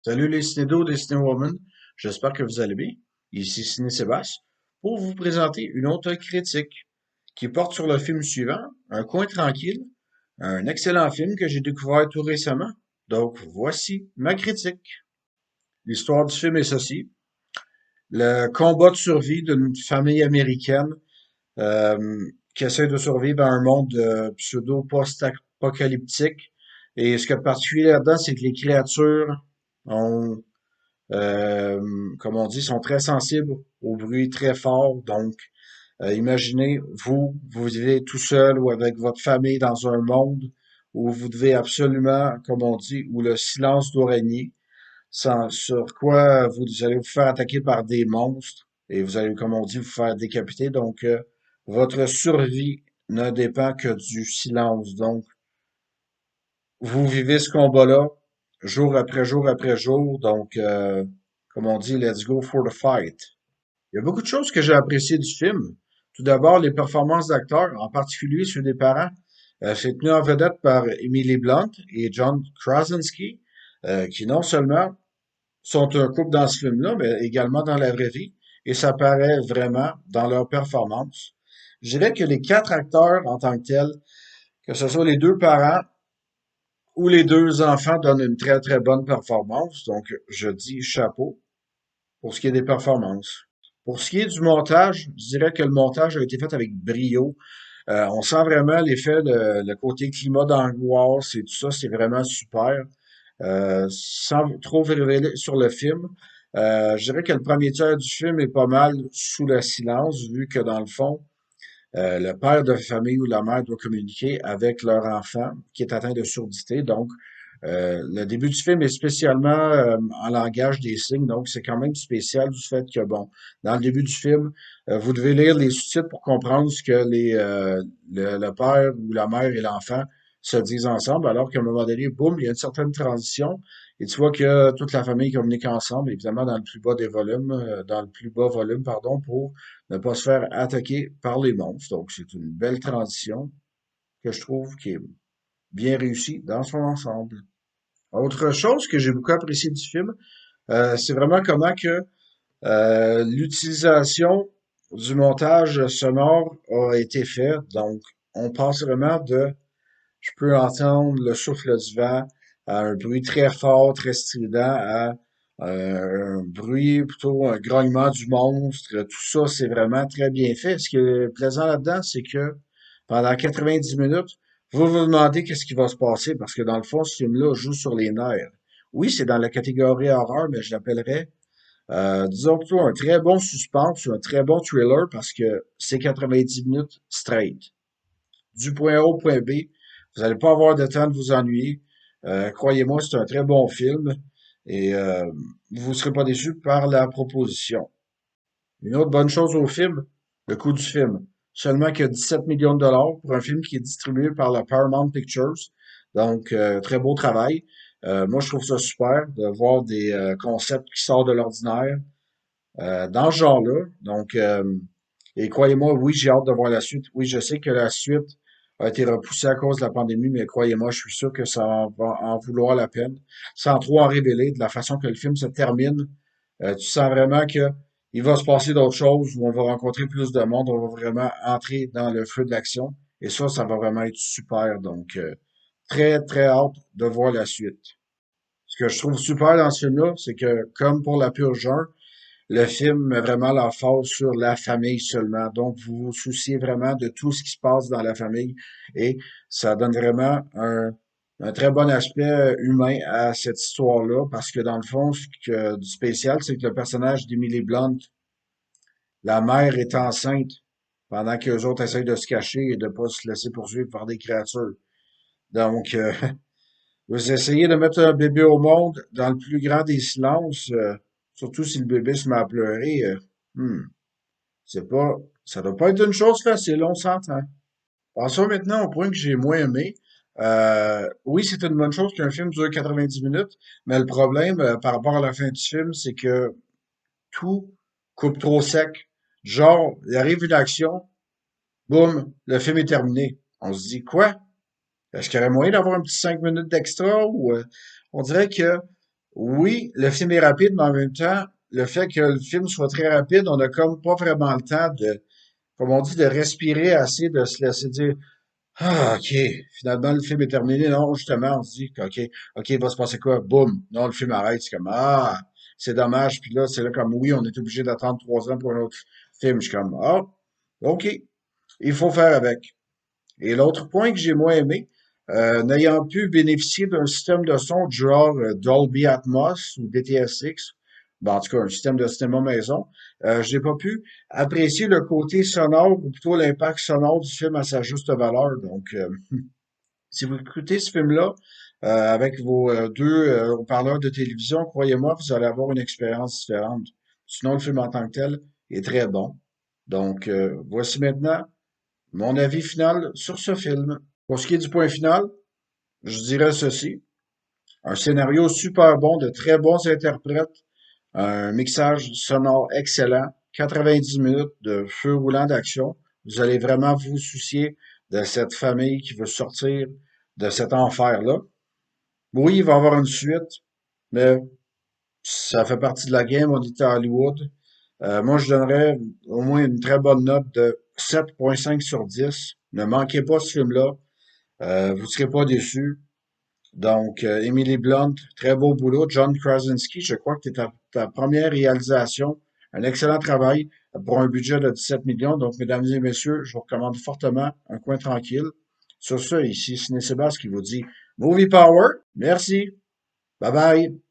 Salut les cinédos des Cinéwoman, j'espère que vous allez bien. Ici Ciné Sébastien pour vous présenter une autre critique qui porte sur le film suivant, Un coin tranquille, un excellent film que j'ai découvert tout récemment. Donc voici ma critique. L'histoire du film est ceci. Le combat de survie d'une famille américaine qui essaie de survivre à un monde pseudo-post-apocalyptique. Et ce qui est particulier là-dedans, c'est que les créatures ont comme on dit, sont très sensibles au bruit très fort. Donc, imaginez, vous vivez tout seul ou avec votre famille dans un monde où vous devez absolument, comme on dit, où le silence doit régner, sur quoi vous allez vous faire attaquer par des monstres et vous allez, comme on dit, vous faire décapiter. Donc, votre survie ne dépend que du silence. Donc, vous vivez ce combat-là jour après jour après jour. Donc, comme on dit, let's go for the fight. Il y a beaucoup de choses que j'ai appréciées du film. Tout d'abord, les performances d'acteurs, en particulier ceux des parents. C'est tenu en vedette par Emily Blunt et John Krasinski, qui non seulement sont un couple dans ce film-là, mais également dans la vraie vie. Et ça paraît vraiment dans leur performance. Je dirais que les quatre acteurs en tant que tels, que ce soit les deux parents ou les deux enfants, donnent une très très bonne performance. Donc, je dis chapeau pour ce qui est des performances. Pour ce qui est du montage, je dirais que le montage a été fait avec brio. On sent vraiment l'effet, le côté climat d'angoisse et tout ça, c'est vraiment super. Sans trop révéler sur le film, je dirais que le premier tiers du film est pas mal sous le silence, vu que dans le fond, le père de famille ou la mère doit communiquer avec leur enfant qui est atteint de surdité. Donc, le début du film est spécialement en langage des signes, donc c'est quand même spécial du fait que, bon, dans le début du film, vous devez lire les sous-titres pour comprendre ce que le père ou la mère et l'enfant se disent ensemble, alors qu'à un moment donné, boum, il y a une certaine transition, et tu vois que toute la famille communique ensemble, évidemment dans le plus bas des volumes, dans le plus bas volume, pardon, pour ne pas se faire attaquer par les monstres. Donc, c'est une belle transition que je trouve qui est bien réussie dans son ensemble. Autre chose que j'ai beaucoup apprécié du film, c'est vraiment comment que l'utilisation du montage sonore a été faite. Donc, on passe vraiment de je peux entendre le souffle du vent à un bruit très fort, très strident, à un bruit, plutôt un grognement du monstre. Tout ça, c'est vraiment très bien fait. Ce qui est plaisant là-dedans, c'est que pendant 90 minutes, vous vous demandez qu'est-ce qui va se passer, parce que dans le fond, ce film-là joue sur les nerfs. Oui, c'est dans la catégorie horreur, mais je l'appellerais, disons plutôt un très bon suspense, un très bon thriller, parce que c'est 90 minutes straight du point A au point B. Vous n'allez pas avoir de temps de vous ennuyer. Croyez-moi, c'est un très bon film et vous ne serez pas déçus par la proposition. Une autre bonne chose au film, le coût du film. Seulement que 17 millions de dollars pour un film qui est distribué par la Paramount Pictures. Donc, très beau travail. Moi, je trouve ça super de voir des concepts qui sortent de l'ordinaire dans ce genre-là. Donc, et croyez-moi, oui, j'ai hâte de voir la suite. Oui, je sais que la suite a été repoussée à cause de la pandémie, mais croyez-moi, je suis sûr que ça va en vouloir la peine. Sans trop en révéler, de la façon que le film se termine, tu sens vraiment que il va se passer d'autres choses, où on va rencontrer plus de monde, on va vraiment entrer dans le feu de l'action. Et ça va vraiment être super. Donc, très, très hâte de voir la suite. Ce que je trouve super dans ce film-là, c'est que, comme pour La Purge 1, le film met vraiment l'emphase sur la famille seulement. Donc, vous vous souciez vraiment de tout ce qui se passe dans la famille et ça donne vraiment un très bon aspect humain à cette histoire-là parce que dans le fond, du spécial, c'est que le personnage d'Emily Blunt, la mère est enceinte pendant que les autres essayent de se cacher et de pas se laisser poursuivre par des créatures. Donc, vous essayez de mettre un bébé au monde dans le plus grand des silences, surtout si le bébé se met à pleurer. Hmm. C'est pas, ça doit pas être une chose facile, on s'entend. Passons maintenant au point que j'ai moins aimé. Oui, c'est une bonne chose qu'un film dure 90 minutes, mais le problème par rapport à la fin du film, c'est que tout coupe trop sec. Genre, il arrive une action, boum, le film est terminé. On se dit quoi? Est-ce qu'il y aurait moyen d'avoir un petit 5 minutes d'extra ou on dirait que Oui, le film est rapide, mais en même temps, le fait que le film soit très rapide, on a comme pas vraiment le temps de, comme on dit, de respirer assez, de se laisser dire, ah, ok, finalement, le film est terminé. Non, justement, on se dit, ok, ok, il va se passer quoi? Boum. Non, le film arrête. C'est comme, ah, c'est dommage. Puis là, c'est là comme, oui, on est obligé d'attendre 3 ans pour un autre film. Je suis comme, ah, ok, il faut faire avec. Et l'autre point que j'ai moins aimé, n'ayant pu bénéficier d'un système de son du genre Dolby Atmos ou DTS:X, ben, en tout cas un système de cinéma maison, j'ai pas pu apprécier le côté sonore ou plutôt l'impact sonore du film à sa juste valeur. Donc, si vous écoutez ce film-là avec vos deux haut-parleurs de télévision, croyez-moi, vous allez avoir une expérience différente. Sinon, le film en tant que tel est très bon. Donc, voici maintenant mon avis final sur ce film. Pour ce qui est du point final, je dirais ceci. Un scénario super bon, de très bons interprètes, un mixage sonore excellent, 90 minutes de feu roulant d'action. Vous allez vraiment vous soucier de cette famille qui veut sortir de cet enfer-là. Oui, il va y avoir une suite, mais ça fait partie de la game, on est à Hollywood. Moi, je donnerais au moins une très bonne note de 7,5 sur 10. Ne manquez pas ce film-là. Vous ne serez pas déçus. Donc, Emily Blunt, très beau boulot. John Krasinski, je crois que c'est ta première réalisation. Un excellent travail pour un budget de 17 millions. Donc, mesdames et messieurs, je vous recommande fortement Un coin tranquille. Sur ce, ici Ciné Sébastien qui vous dit Movie Power. Merci. Bye bye.